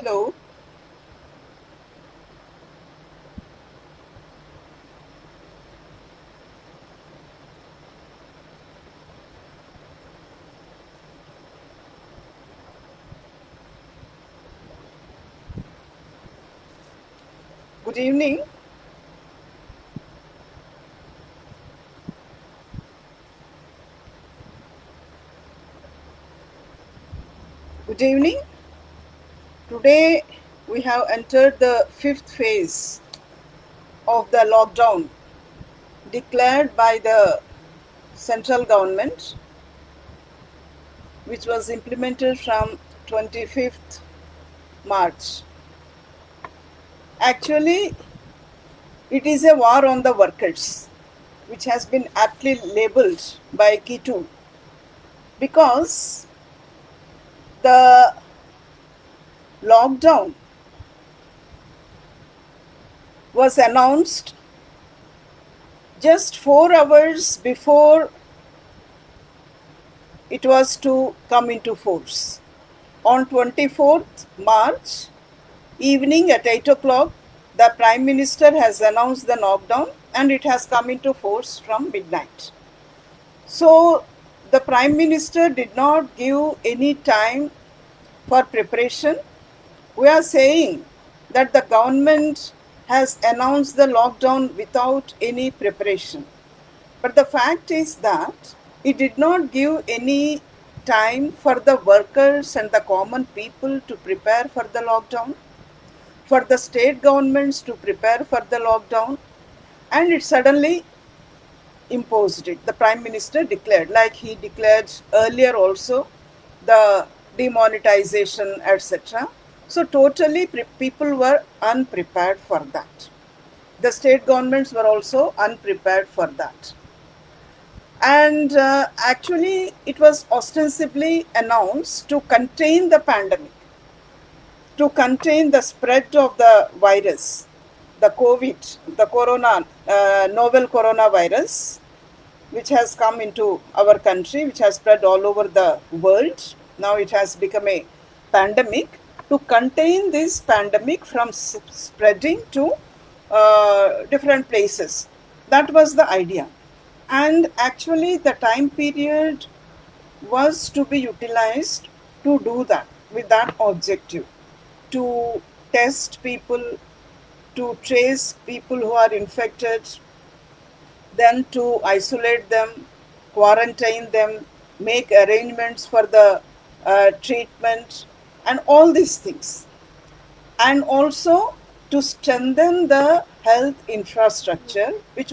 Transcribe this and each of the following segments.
Hello. Good evening. Good evening. Today we have entered the fifth phase of the lockdown declared by the central government, which was implemented from 25th March. Actually, it is a war on the workers, which has been aptly labeled by KITU because the lockdown was announced just 4 hours before it was to come into force. On 24th March evening at 8 o'clock, the Prime Minister has announced the lockdown and it has come into force from midnight. So the Prime Minister did not give any time for preparation. We are saying that the government has announced the lockdown without any preparation. But the fact is that it did not give any time for the workers and the common people to prepare for the lockdown, for the state governments to prepare for the lockdown, and it suddenly imposed it. The Prime Minister declared, like he declared earlier also, the demonetization, etc. So, totally people were unprepared for that. The state governments were also unprepared for that. And actually, it was ostensibly announced to contain the pandemic, to contain the spread of the virus, the COVID, the novel coronavirus, which has come into our country, which has spread all over the world. Now it has become a pandemic. To contain this pandemic from spreading to different places. That was the idea. And actually, the time period was to be utilized to do that with that objective, to test people, to trace people who are infected, then to isolate them, quarantine them, make arrangements for the treatment, and all these things. And also to strengthen the health infrastructure, which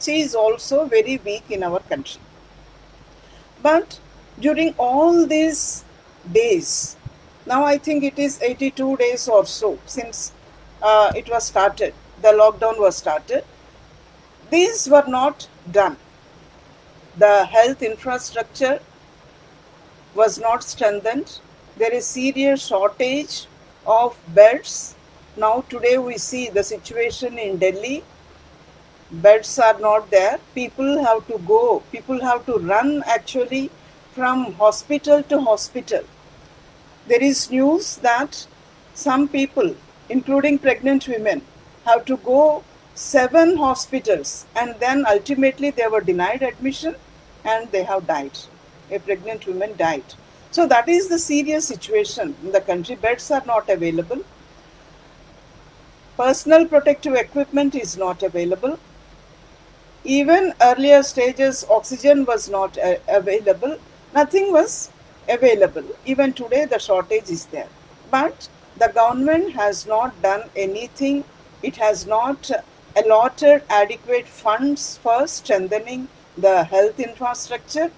is also very weak in our country. But during all these days, now I think it is 82 days or so since it was started, the lockdown was started, these were not done. The health infrastructure was not strengthened. There is serious shortage of beds. Now today we see the situation in Delhi. Beds are not there. People have to run actually from hospital to hospital. There is news that some people, including pregnant women, have to go 7 hospitals and then ultimately they were denied admission and they have died. A pregnant woman died. So that is the serious situation in the country. Beds are not available. Personal protective equipment is not available. Even earlier stages, oxygen was not available. Nothing was available. Even today, the shortage is there. But the government has not done anything. It has not allotted adequate funds for strengthening the health infrastructure,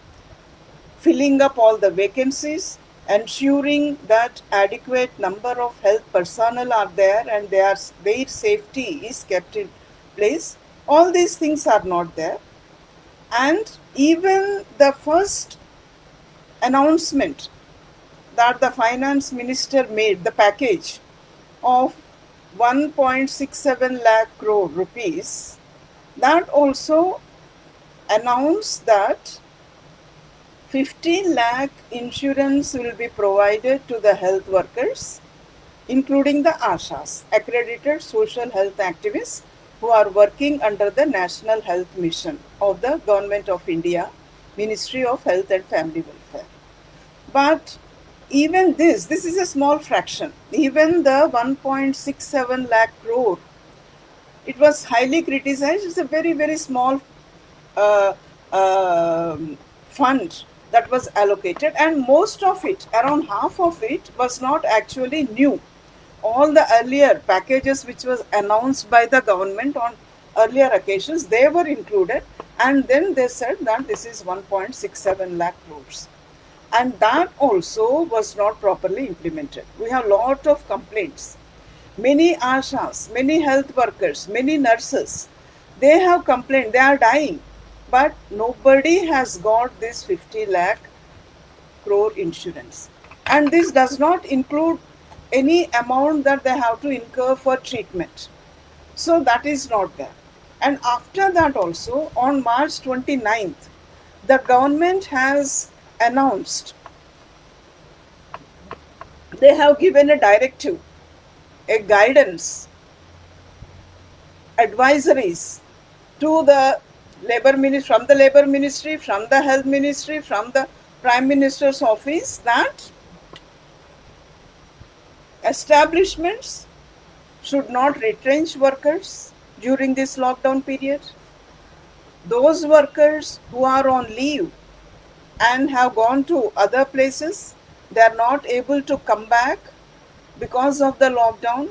filling up all the vacancies, ensuring that adequate number of health personnel are there and their safety is kept in place. All these things are not there. And even the first announcement that the finance minister made, the package of 1.67 lakh crore rupees, that also announced that 15 lakh insurance will be provided to the health workers including the ASHAs, accredited social health activists who are working under the National Health Mission of the Government of India, Ministry of Health and Family Welfare. But even this is a small fraction. Even the 1.67 lakh crore, it was highly criticized. It's a very, very small uh, fund that was allocated, and most of it, around half of it, was not actually new. All the earlier packages which was announced by the government on earlier occasions, they were included, and then they said that this is 1.67 lakh crores, and that also was not properly implemented. We have lot of complaints. Many ashas, many health workers, many nurses, they have complained, they are dying, but nobody has got this 50 lakh crore insurance. And this does not include any amount that they have to incur for treatment. So that is not there. And after that also, on March 29th, the government has announced, they have given a directive, a guidance, advisories to the labor ministry, from the labor ministry, from the health ministry, from the prime minister's office, that establishments should not retrench workers during this lockdown period. Those workers who are on leave and have gone to other places, they are not able to come back because of the lockdown,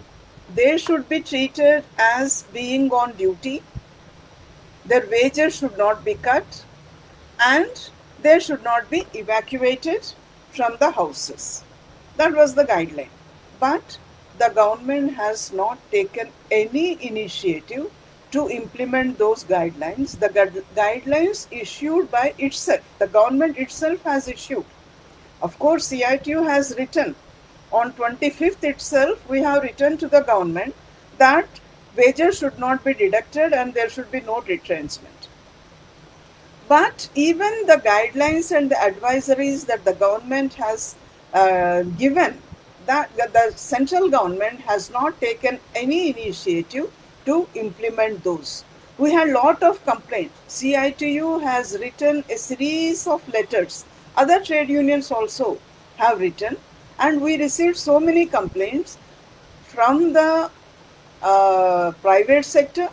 they should be treated as being on duty. Their wages should not be cut, and they should not be evacuated from the houses. That was the guideline. But the government has not taken any initiative to implement those guidelines. The guidelines issued by itself, the government itself has issued. Of course, CITU has written on 25th itself, we have written to the government that wages should not be deducted and there should be no retrenchment. But even the guidelines and the advisories that the government has given, that the central government has not taken any initiative to implement those. We had a lot of complaints. CITU has written a series of letters. Other trade unions also have written, and we received so many complaints from the private sector,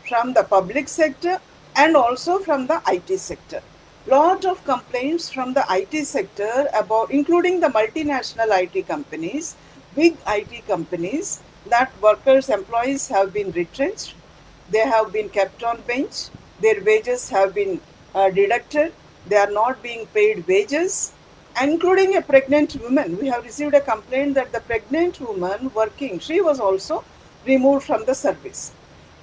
from the public sector, and also from the IT sector. Lot of complaints from the IT sector about, including the multinational IT companies, big IT companies, that workers, employees have been retrenched, they have been kept on bench, their wages have been deducted, they are not being paid wages, including a pregnant woman. We have received a complaint that the pregnant woman working, she was also removed from the service.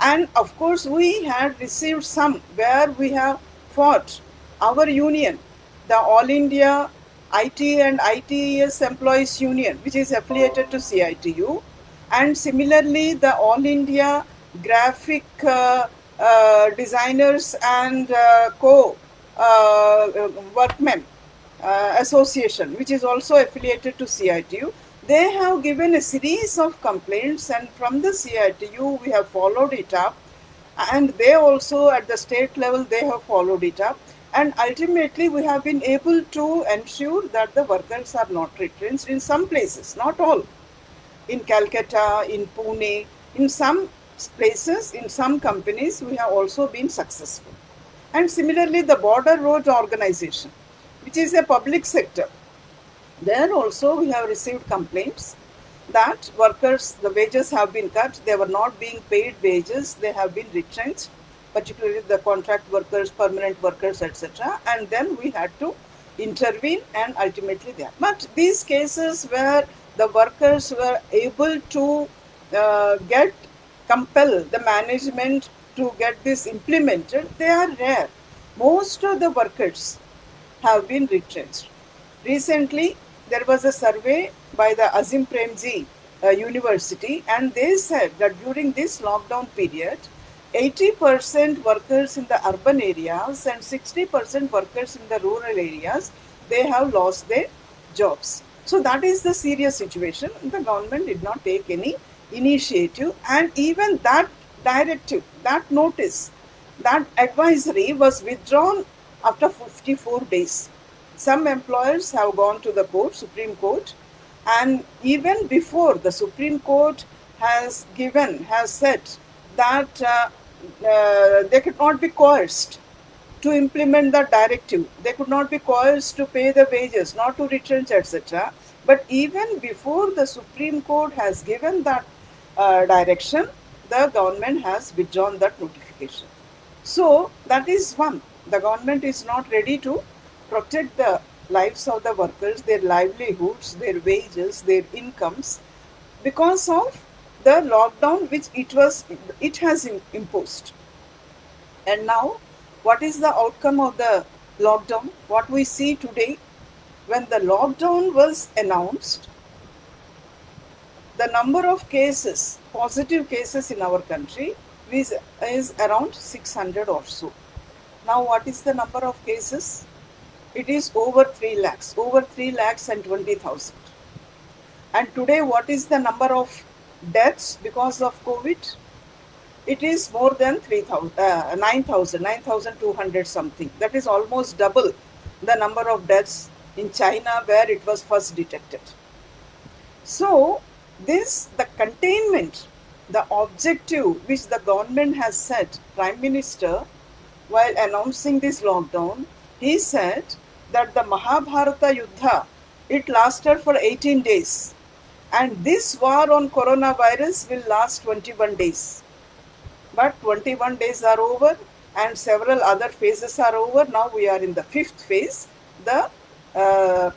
And of course, we had received some where we have fought our union, the All India IT and ITeS Employees Union, which is affiliated to CITU, and similarly the All India Graphic Designers and Workmen Association, which is also affiliated to CITU. They have given a series of complaints, and from the CITU we have followed it up, and they also at the state level they have followed it up, and ultimately we have been able to ensure that the workers are not retrenched in some places, not all. In Calcutta, in Pune, in some places, in some companies, we have also been successful. And similarly, the Border Road Organization, which is a public sector, there also we have received complaints that workers, the wages have been cut, they were not being paid wages, they have been retrenched, particularly the contract workers, permanent workers, etc. And then we had to intervene, and ultimately there. But these cases where the workers were able to compel the management to get this implemented, they are rare. Most of the workers have been retrenched. Recently, there was a survey by the Azim Premji University, and they said that during this lockdown period, 80% workers in the urban areas and 60% workers in the rural areas, they have lost their jobs. So that is the serious situation. The government did not take any initiative, and even that directive, that notice, that advisory was withdrawn after 54 days. Some employers have gone to the court, Supreme Court, and even before the Supreme Court has said that they could not be coerced to implement the directive. They could not be coerced to pay the wages, not to retrench, etc. But even before the Supreme Court has given that direction, the government has withdrawn that notification. So that is one. The government is not ready to protect the lives of the workers, their livelihoods, their wages, their incomes, because of the lockdown which it has imposed. And now, what is the outcome of the lockdown? What we see today, when the lockdown was announced, the number of cases, positive cases in our country is around 600 or so. Now, what is the number of cases? It is over 3 lakhs, over 3 lakhs and 20,000. And today, what is the number of deaths because of COVID? It is more than 3,000, 9,000, 9,200 something. That is almost double the number of deaths in China where it was first detected. So, the containment, the objective which the government has set, Prime Minister, while announcing this lockdown, he said that the Mahabharata Yuddha, it lasted for 18 days. And this war on coronavirus will last 21 days. But 21 days are over and several other phases are over. Now we are in the fifth phase. The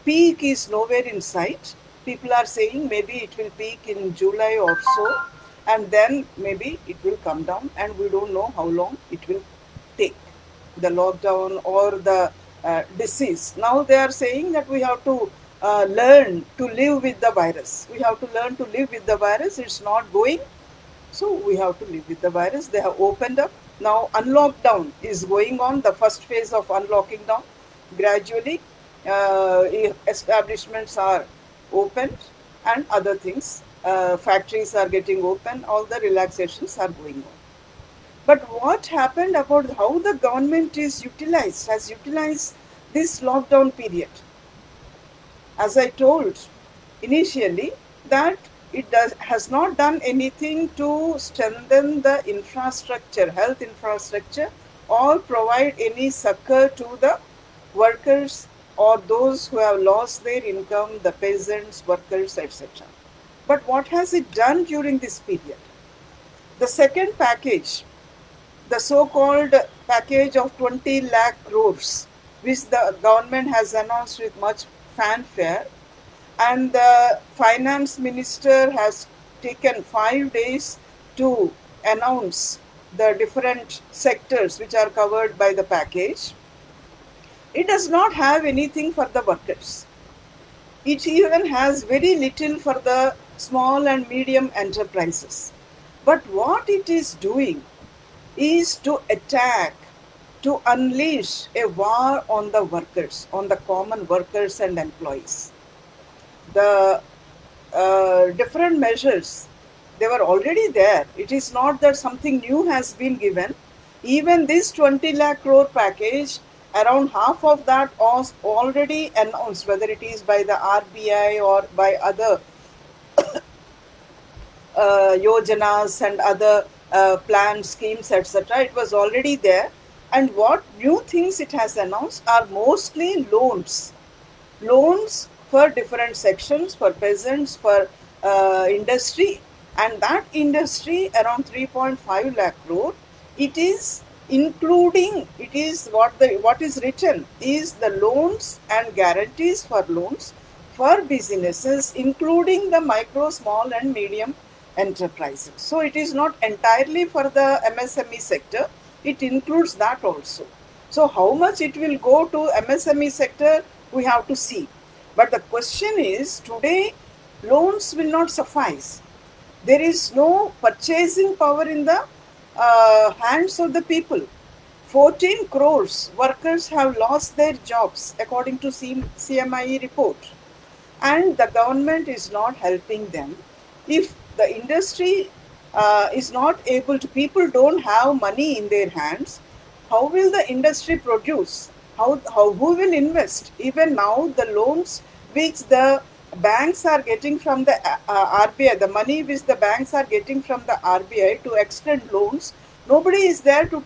peak is nowhere in sight. People are saying maybe it will peak in July or so, and then maybe it will come down, and we don't know how long it will take, the lockdown or the disease. Now they are saying that we have to learn to live with the virus. We have to learn to live with the virus. It's not going, so we have to live with the virus. They have opened up. Now unlockdown is going on, the first phase of unlocking down. Gradually, establishments are opened and other things. Factories are getting open. All the relaxations are going on. But what happened about how the government has utilized this lockdown period? As I told initially, that has not done anything to strengthen the infrastructure, health infrastructure, or provide any succor to the workers or those who have lost their income, the peasants, workers, etc. But what has it done during this period? The second package, the so-called package of 20 lakh crores, which the government has announced with much fanfare, and the finance minister has taken 5 days to announce the different sectors which are covered by the package. It does not have anything for the workers. It even has very little for the small and medium enterprises. But what it is doing is to attack, to unleash a war on the workers, on the common workers and employees. The different measures, they were already there. It is not that something new has been given. Even this 20 lakh crore package, around half of that was already announced, whether it is by the RBI or by other yojanas and other plan schemes, etc. It was already there. And what new things it has announced are mostly loans for different sections, for peasants, for industry, and that industry around 3.5 lakh crore. It is including, it is what is written is the loans and guarantees for loans for businesses, including the micro, small, and medium enterprises. So it is not entirely for the MSME sector, it includes that also. So how much it will go to MSME sector, we have to see. But the question is, today loans will not suffice. There is no purchasing power in the hands of the people. 14 crores workers have lost their jobs according to CMIE report. and the government is not helping them. If the industry is not able to, people don't have money in their hands, how will the industry produce? Who will invest? Even now, the loans which the banks are getting from the RBI, the money which the banks are getting from the RBI to extend loans, nobody is there to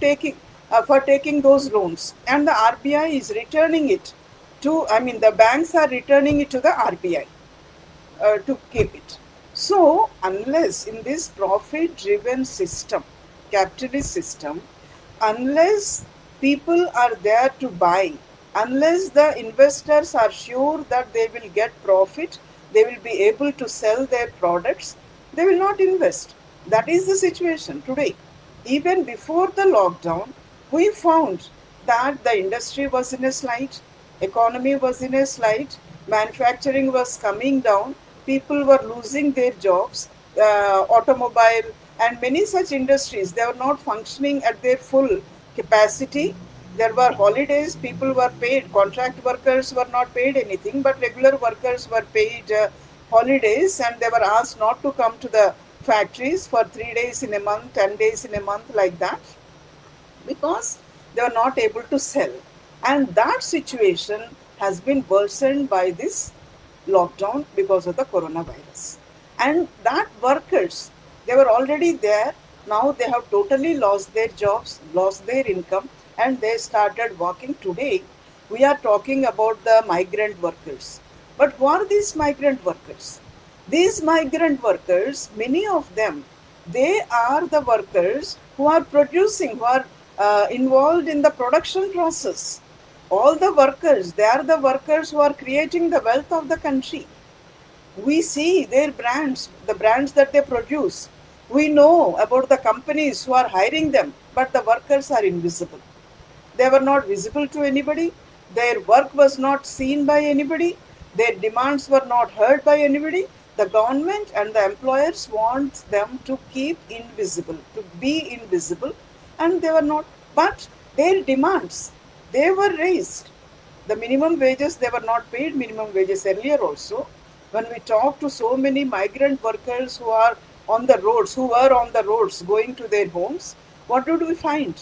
for taking those loans, and the RBI is returning it the banks are returning it to the RBI to keep it. So, unless in this profit driven system, capitalist system, unless people are there to buy, unless the investors are sure that they will get profit, they will be able to sell their products, they will not invest. That is the situation today. Even before the lockdown, we found that the industry was in a slide, economy was in a slide, manufacturing was coming down, people were losing their jobs, automobile and many such industries, they were not functioning at their full capacity. There were holidays, people were paid, contract workers were not paid anything, but regular workers were paid holidays, and they were asked not to come to the factories for 3 days in a month, 10 days in a month, like that, because they were not able to sell. And that situation has been worsened by this lockdown because of the coronavirus. And that workers, they were already there. Now they have totally lost their jobs, lost their income, and they started working. Today, we are talking about the migrant workers. But who are these migrant workers? These migrant workers, many of them, they are the workers who are producing, who are involved in the production process. All the workers, they are the workers who are creating the wealth of the country. We see their brands, the brands that they produce. We know about the companies who are hiring them, but the workers are invisible. They were not visible to anybody. Their work was not seen by anybody. Their demands were not heard by anybody. The government and the employers want them to keep invisible, to be invisible, and they were not. But their demands, they were raised. The minimum wages, they were not paid minimum wages earlier also. When we talk to so many migrant workers who are on the roads, who were on the roads going to their homes, what did we find?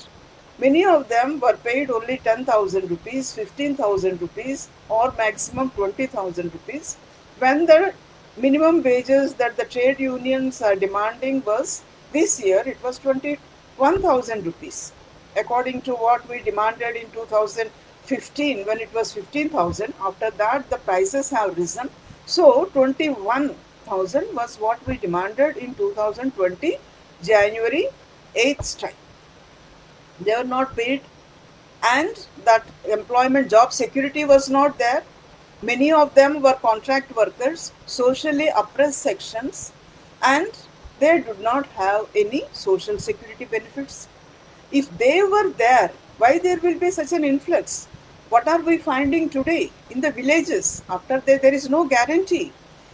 Many of them were paid only 10,000 rupees, 15,000 rupees, or maximum 20,000 rupees, when the minimum wages that the trade unions are demanding was, this year it was 21,000 rupees. According to what we demanded in 2015, when it was 15,000, after that the prices have risen. So 21,000 was what we demanded in 2020, January 8th time. They were not paid, and that employment job security was not there. Many of them were contract workers, socially oppressed sections, and they did not have any social security benefits. If they were there, why there will be such an influx? What are we finding today in the villages? After there is no guarantee.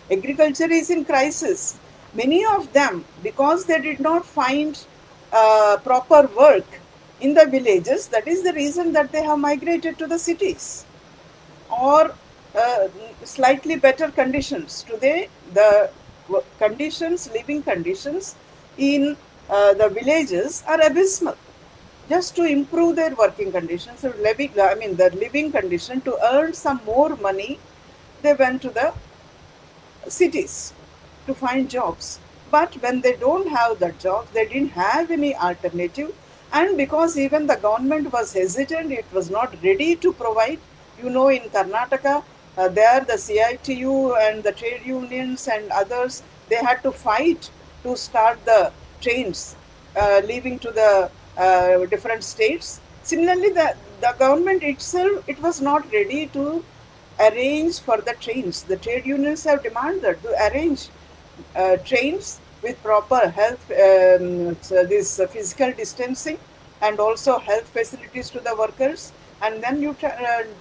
Agriculture is in crisis. Many of them, because they did not find proper work in the villages, that is the reason that they have migrated to the cities, or slightly better conditions. Today, the living conditions in the villages are abysmal. Just to improve their working conditions, so the living condition, to earn some more money, they went to the cities to find jobs. But when they don't have that job, they didn't have any alternative. And because even the government was hesitant, it was not ready to provide. In Karnataka, there the CITU and the trade unions and others, they had to fight to start the trains leaving to the different states. Similarly, the government itself, it was not ready to arrange for the trains. The trade unions have demanded to arrange trains with proper health, this physical distancing, and also health facilities to the workers, and then you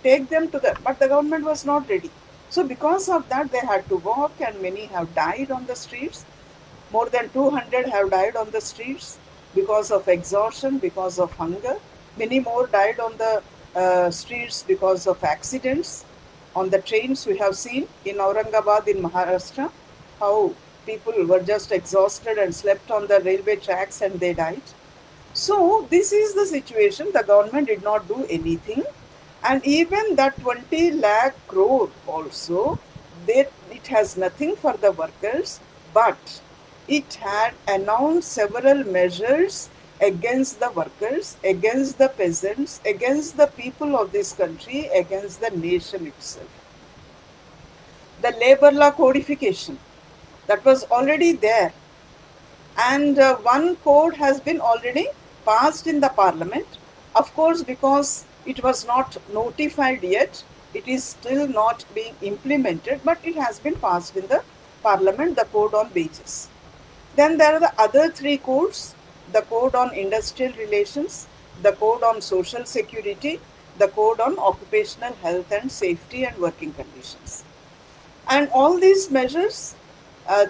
take them to the. But the government was not ready. So because of that, they had to walk, and many have died on the streets. More than 200 have died on the streets because of exhaustion, because of hunger. Many more died on the streets because of accidents. On the trains, we have seen in Aurangabad in Maharashtra how people were just exhausted and slept on the railway tracks and they died. So this is the situation. The government did not do anything, and even that 20 lakh crore also, it has nothing for the workers, but it had announced several measures against the workers, against the peasants, against the people of this country, against the nation itself. The labor law codification that was already there, and one code has been already passed in the parliament. Of course, because it was not notified yet, it is still not being implemented, but it has been passed in the parliament, the code on wages. Then there are the other three codes: the code on industrial relations, the code on social security, the code on occupational health and safety and working conditions. And all these measures,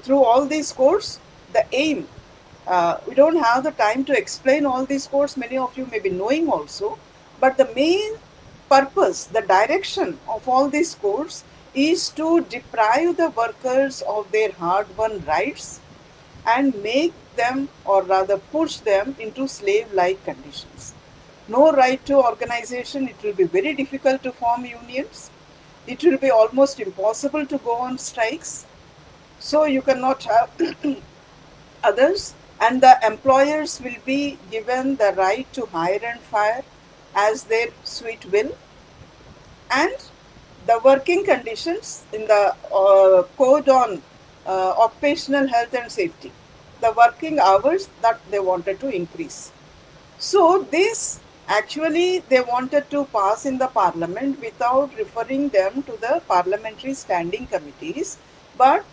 through all these codes, the aim, we don't have the time to explain all these codes, many of you may be knowing also, but the main purpose, the direction of all these codes is to deprive the workers of their hard won rights and make them, or rather push them, into slave like conditions. No right to organization, it will be very difficult to form unions, it will be almost impossible to go on strikes. So you cannot have others, and the employers will be given the right to hire and fire as their sweet will. And the working conditions in the code on occupational health and safety, the working hours that they wanted to increase. So this actually they wanted to pass in the parliament without referring them to the parliamentary standing committees, but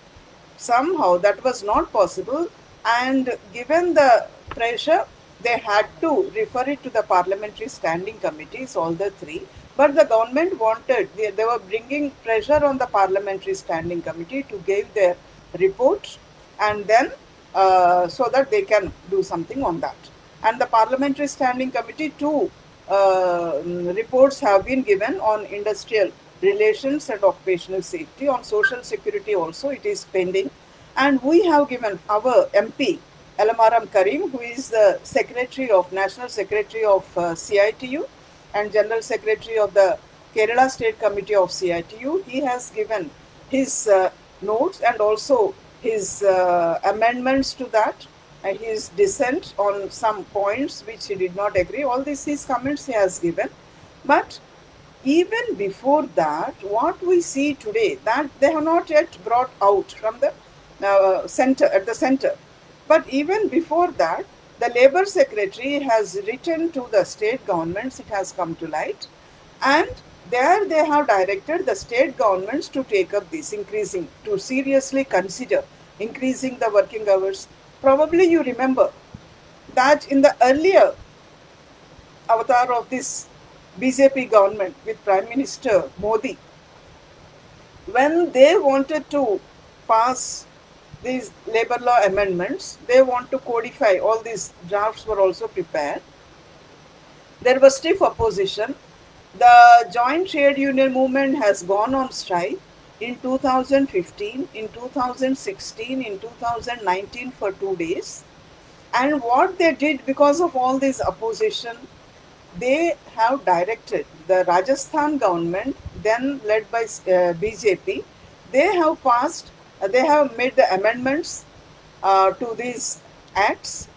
somehow that was not possible, and given the pressure, they had to refer it to the parliamentary standing committees, all the three. But the government wanted, they were bringing pressure on the parliamentary standing committee to give their report, and then so that they can do something on that. And the parliamentary standing committee, two reports have been given on industrial relations and occupational safety. On social security also it is pending, and we have given our MP Elamaram Karim, who is the secretary of National Secretary of CITU and General Secretary of the Kerala State Committee of CITU. He has given his notes and also his amendments to that, and his dissent on some points which he did not agree. All these his comments he has given. But even before that, what we see today, that they have not yet brought out from the center, at the center. But even before that, the Labour Secretary has written to the state governments, it has come to light, and there they have directed the state governments to take up this, increasing, to seriously consider increasing the working hours. Probably you remember that in the earlier avatar of this BJP government with Prime Minister Modi, when they wanted to pass these labor law amendments, they want to codify, all these drafts were also prepared. There was stiff opposition. The joint trade union movement has gone on strike in 2015, in 2016, in 2019 for 2 days. And what they did, because of all this opposition, they have directed the Rajasthan government, then led by BJP, they have passed, they have made the amendments to these acts,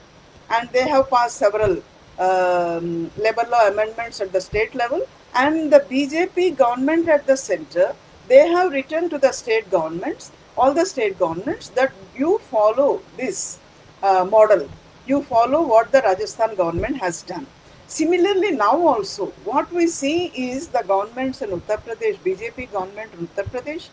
and they have passed several labor law amendments at the state level. And the BJP government at the center, they have written to the state governments, all the state governments, that you follow this model, you follow what the Rajasthan government has done. Similarly, now also, what we see is the governments in Uttar Pradesh, BJP government in Uttar Pradesh,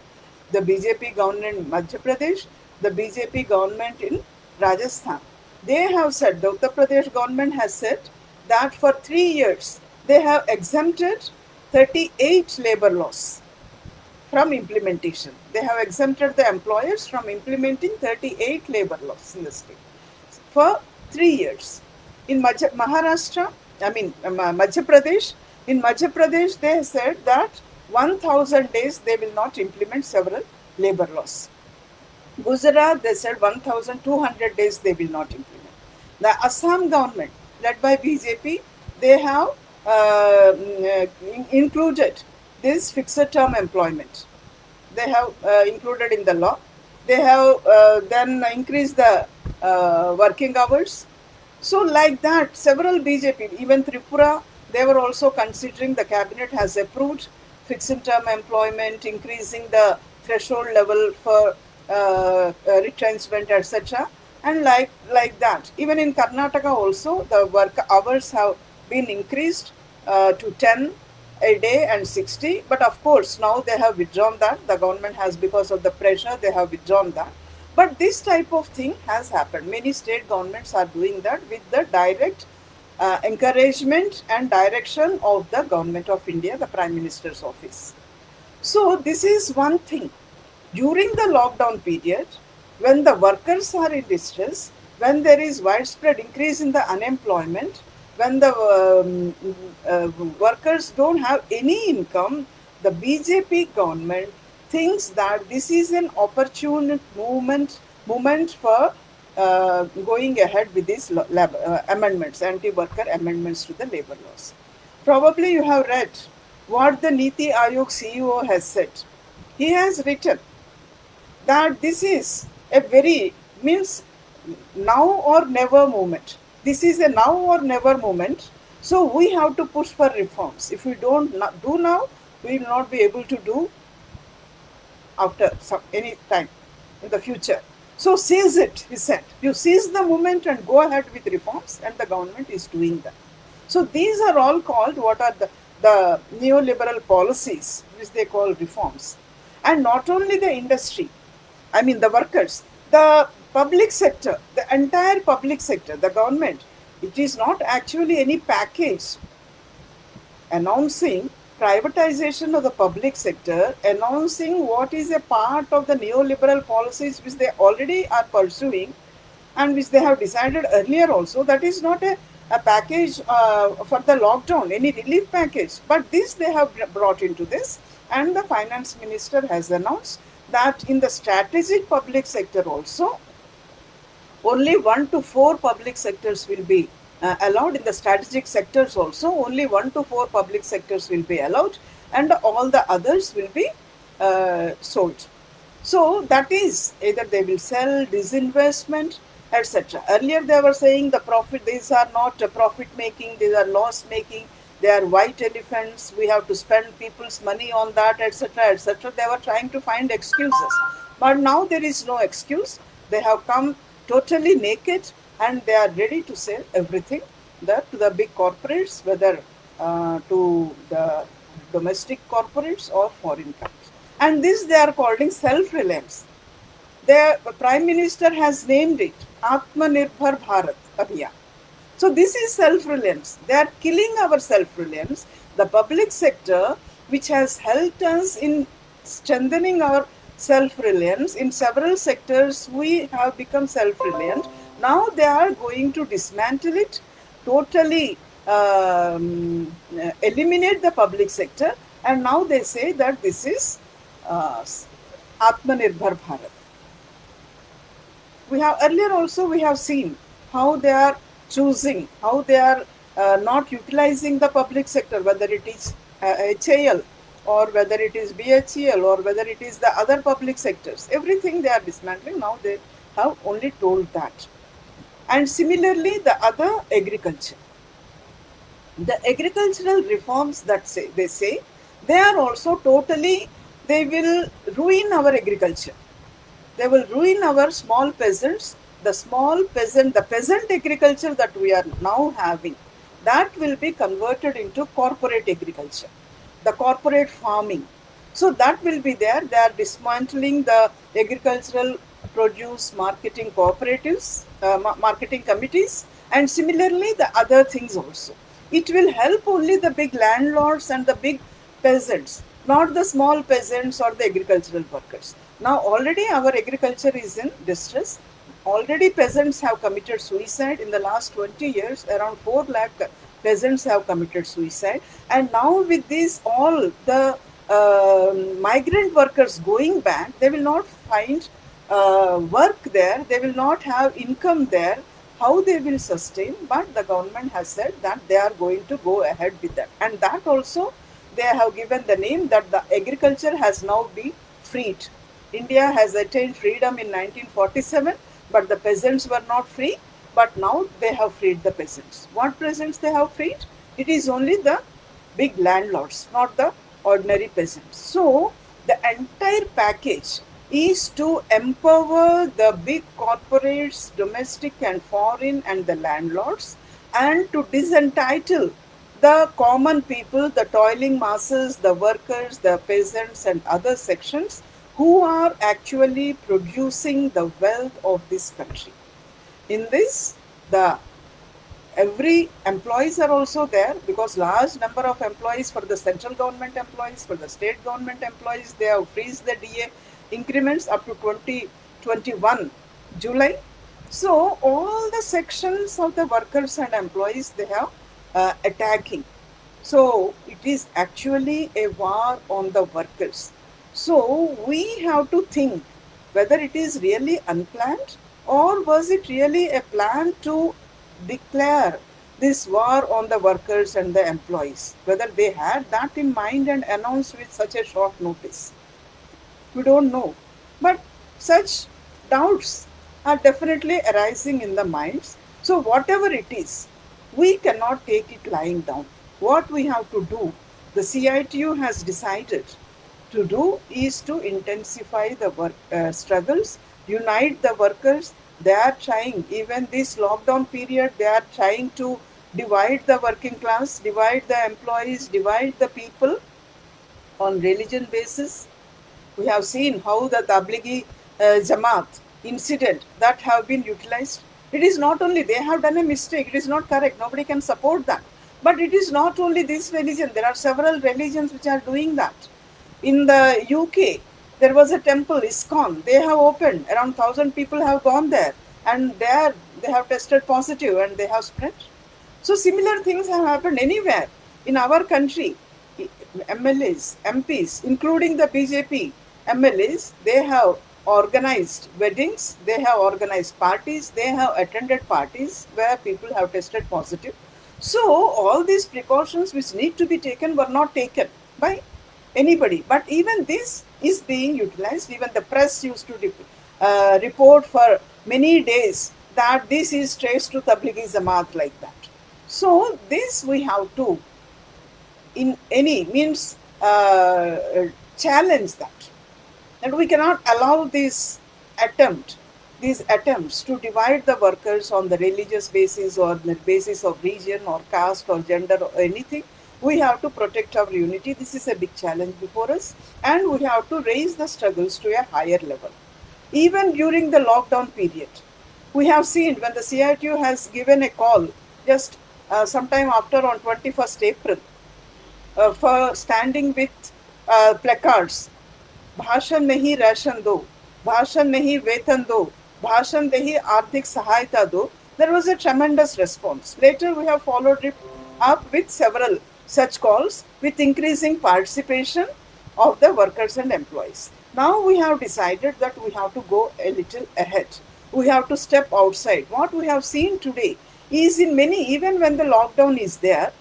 the BJP government in Madhya Pradesh, the BJP government in Rajasthan. They have said, the Uttar Pradesh government has said that for 3 years, they have exempted 38 labor laws from implementation. They have exempted the employers from implementing 38 labor laws in the state for 3 years. In Maharashtra, Madhya Pradesh, in Madhya Pradesh, they said that 1,000 days they will not implement several labor laws. Gujarat, they said 1,200 days they will not implement. The Assam government, led by BJP, they have included this fixed term employment. They have included in the law. They have then increased the working hours. So, like that, several BJP, even Tripura, they were also considering, the cabinet has approved fixed term employment, increasing the threshold level for retrenchment, etc. And like that, even in Karnataka also, the work hours have been increased to 10 a day and 60. But of course, now they have withdrawn that. The government has, because of the pressure, they have withdrawn that. But this type of thing has happened. Many state governments are doing that with the direct encouragement and direction of the Government of India, the Prime Minister's office. So this is one thing. During the lockdown period, when the workers are in distress, when there is widespread increase in the unemployment, when the workers don't have any income, the BJP government thinks that this is an opportune moment for going ahead with these amendments, anti-worker amendments to the labor laws. Probably you have read what the Niti Aayog CEO has said. He has written that this is a very, means, now or never moment. This is a now or never moment. So we have to push for reforms. If we don't do now, we will not be able to do after any time in the future. So seize it, he said. You seize the moment and go ahead with reforms, and the government is doing that. So these are all called, what are the neoliberal policies, which they call reforms. And not only the industry, I mean the workers, the public sector, the entire public sector, the government, it is not actually any package announcing privatization of the public sector, announcing what is a part of the neoliberal policies which they already are pursuing and which they have decided earlier also. That is not a package for the lockdown, any relief package. But this they have brought into this, and the finance minister has announced that in the strategic public sector also, only 1 to 4 public sectors will be allowed. In the strategic sectors also, only 1 to 4 public sectors will be allowed, and all the others will be sold. So that is, either they will sell, disinvestment, etc. Earlier they were saying the profit, these are not profit making, these are loss making, they are white elephants, we have to spend people's money on that, etc., etc. They were trying to find excuses. But now there is no excuse. They have come totally naked, and they are ready to sell everything to the big corporates, whether to the domestic corporates or foreign companies. And this they are calling self-reliance. The Prime Minister has named it Atmanirbhar Bharat Abhiyan. So this is self-reliance. They are killing our self-reliance. The public sector, which has helped us in strengthening our self-reliance, in several sectors we have become self-reliant. Now they are going to dismantle it, totally eliminate the public sector, and now they say that this is Atmanirbhar Bharat. We have earlier also we have seen how they are choosing, how they are not utilizing the public sector, whether it is HAL or whether it is BHEL or whether it is the other public sectors. Everything they are dismantling. Now they have only told that. And similarly, the other agriculture. The agricultural reforms that they say, they are also totally, they will ruin our agriculture. They will ruin our small peasants, the peasant agriculture that we are now having, that will be converted into corporate agriculture, the corporate farming. So that will be there. They are dismantling the agricultural produce marketing cooperatives, marketing committees, and similarly the other things also. It will help only the big landlords and the big peasants, not the small peasants or the agricultural workers. Now already our agriculture is in distress. Already peasants have committed suicide. In the last 20 years, around 4 lakh peasants have committed suicide. And now with this, all the migrant workers going back, they will not find work there, they will not have income there. How they will sustain? But the government has said that they are going to go ahead with that, and that also they have given the name that the agriculture has now been freed. India has attained freedom in 1947, but the peasants were not free. But now they have freed the peasants. What peasants they have freed? It is only the big landlords, not the ordinary peasants. So the entire package is to empower the big corporates, domestic and foreign, and the landlords, and to disentitle the common people, the toiling masses, the workers, the peasants, and other sections who are actually producing the wealth of this country. In this, the every employees are also there, because large number of employees, for the central government employees, for the state government employees, they have freezed the DA increments up to 2021 July. So all the sections of the workers and employees, they have attacking. So it is actually a war on the workers. So we have to think whether it is really unplanned, or was it really a plan to declare this war on the workers and the employees, whether they had that in mind and announced with such a short notice. We don't know. But such doubts are definitely arising in the minds. So, whatever it is, we cannot take it lying down. What we have to do, the CITU has decided to do, is to intensify the work struggles, unite the workers. They are trying, even this lockdown period, they are trying to divide the working class, divide the employees, divide the people on religion basis. We have seen how the Tablighi Jamaat incident that have been utilized. It is not only they have done a mistake, it is not correct, nobody can support that. But it is not only this religion, there are several religions which are doing that. In the UK, there was a temple, ISKCON, they have opened, around 1,000 people have gone there, and there they have tested positive and they have spread. So similar things have happened anywhere in our country. MLAs, MPs, including the BJP MLAs, they have organized weddings, they have organized parties, they have attended parties where people have tested positive. So all these precautions which need to be taken were not taken by anybody. But even this is being utilized. Even the press used to report for many days that this is traced to Tablighi Jamaat like that. So this we have to, in any means, challenge that. And we cannot allow these attempts to divide the workers on the religious basis or the basis of region or caste or gender or anything. We have to protect our unity. This is a big challenge before us, and we have to raise the struggles to a higher level. Even during the lockdown period, we have seen when the CITU has given a call just sometime after on 21st April for standing with placards, भाषण नहीं ration दो, भाषण नहीं वेतन दो, भाषण नहीं आर्थिक सहायता दो. There was a tremendous response. Later we have followed it up with several such calls with increasing participation of the workers and employees. Now we have decided that we have to go a little ahead. We have to step outside. What we have seen today is in many, even when the lockdown is there,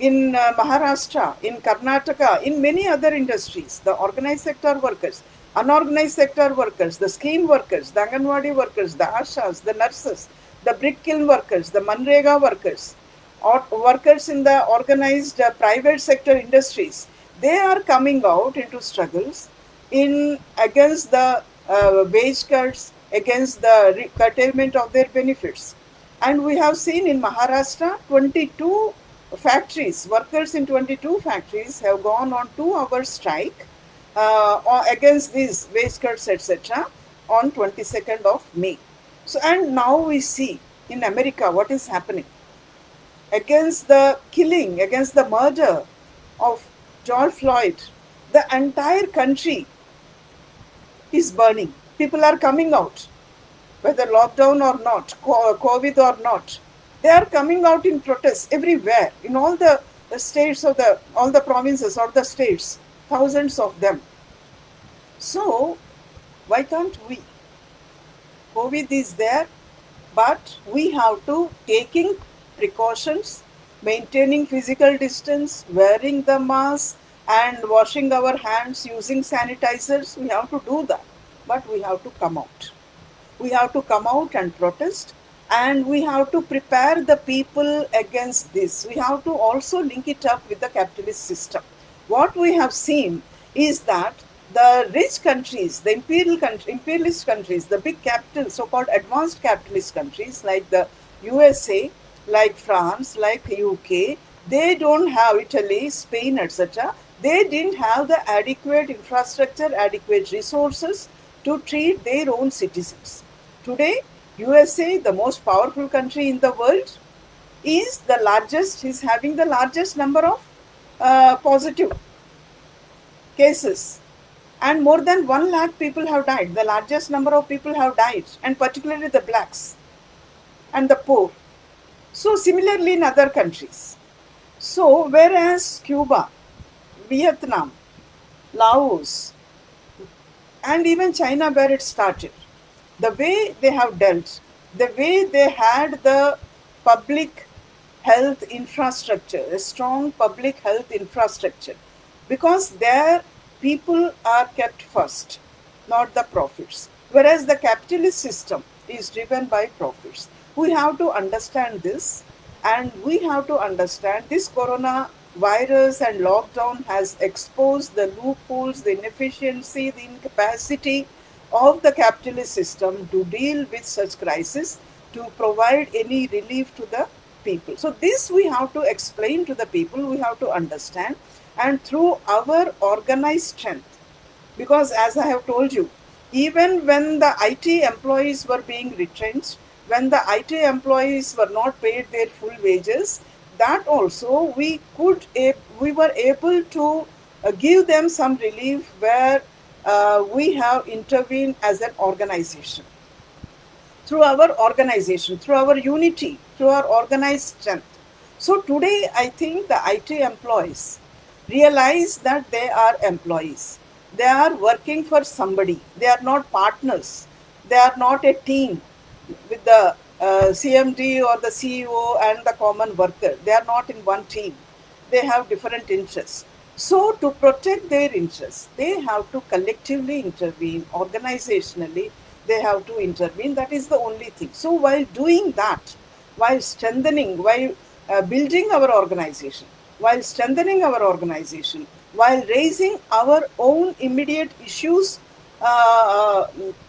in Maharashtra, in Karnataka, in many other industries, the organized sector workers, unorganized sector workers, the scheme workers, the Anganwadi workers, the Ashas, the nurses, the brick kiln workers, the Manrega workers, or workers in the organized private sector industries, they are coming out into struggles in against the wage cuts, against the curtailment of their benefits. And we have seen in Maharashtra, 22 factories, workers in 22 factories have gone on 2-hour strike against these wage cuts, etc., on 22nd of May. So, and now we see in America what is happening against the killing, against the murder of George Floyd. The entire country is burning. People are coming out, whether lockdown or not, COVID or not. They are coming out in protests everywhere, in all the states of all the provinces or the states. thousands of them. So why can't we? COVID is there, but we have to taking precautions, maintaining physical distance, wearing the mask, and washing our hands using sanitizers. We have to do that, but we have to come out. We have to come out and protest, and we have to prepare the people against this. We have to also link it up with the capitalist system. What we have seen is that the rich countries, the imperialist countries, the big capital, so-called advanced capitalist countries like the USA, like France, like UK, they don't have Italy, Spain, etc. They didn't have the adequate infrastructure, adequate resources to treat their own citizens. Today, USA, the most powerful country in the world, is having the largest number of positive cases, and more than 1 lakh people have died. The largest number of people have died, and particularly the blacks and the poor. So, similarly in other countries. So, whereas Cuba, Vietnam, Laos, and even China, where it started, the way they have dealt, the way they had the public health infrastructure, a strong public health infrastructure, because their people are kept first, not the profits. Whereas the capitalist system is driven by profits. We have to understand this, and we have to understand this corona virus and lockdown has exposed the loopholes, the inefficiency, the incapacity of the capitalist system to deal with such crisis, to provide any relief to the people. So this we have to explain to the people, we have to understand, and through our organized strength, because as I have told you, even when the IT employees were being retrenched, when the IT employees were not paid their full wages, that also we were able to give them some relief where we have intervened as an organization, through our organization, through our unity, through our organized strength. So today, I think the IT employees realize that they are employees. They are working for somebody. They are not partners. They are not a team with the CMD or the CEO and the common worker. They are not in one team. They have different interests. So, to protect their interests, they have to collectively intervene, organizationally, they have to intervene. That is the only thing. So, while doing that, while strengthening, while building our organization, while strengthening our organization, while raising our own immediate issues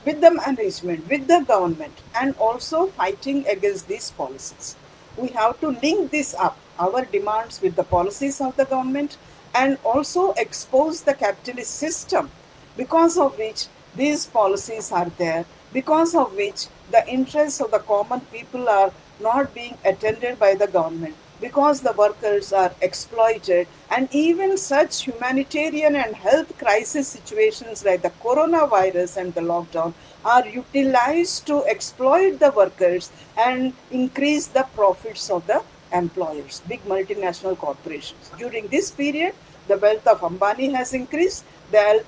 with the management, with the government, and also fighting against these policies. We have to link this up, our demands with the policies of the government, and also expose the capitalist system, because of which these policies are there, because of which the interests of the common people are not being attended by the government, because the workers are exploited, and even such humanitarian and health crisis situations like the coronavirus and the lockdown are utilized to exploit the workers and increase the profits of the employers, big multinational corporations. During this period, the wealth of Ambani has increased, the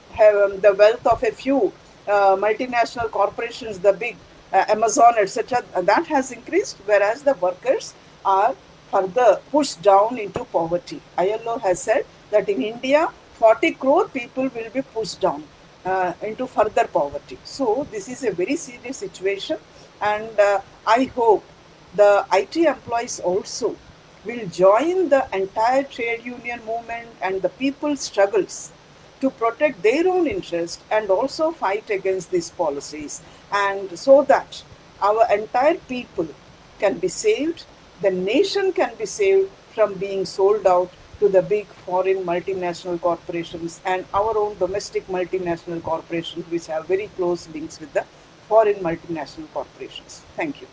wealth of a few multinational corporations, the big Amazon, etc., that has increased, whereas the workers are further pushed down into poverty. ILO has said that in India, 40 crore people will be pushed down into further poverty. So, this is a very serious situation, and I hope the IT employees also will join the entire trade union movement and the people's struggles to protect their own interest and also fight against these policies, and so that our entire people can be saved, the nation can be saved from being sold out to the big foreign multinational corporations and our own domestic multinational corporations, which have very close links with the foreign multinational corporations. Thank you.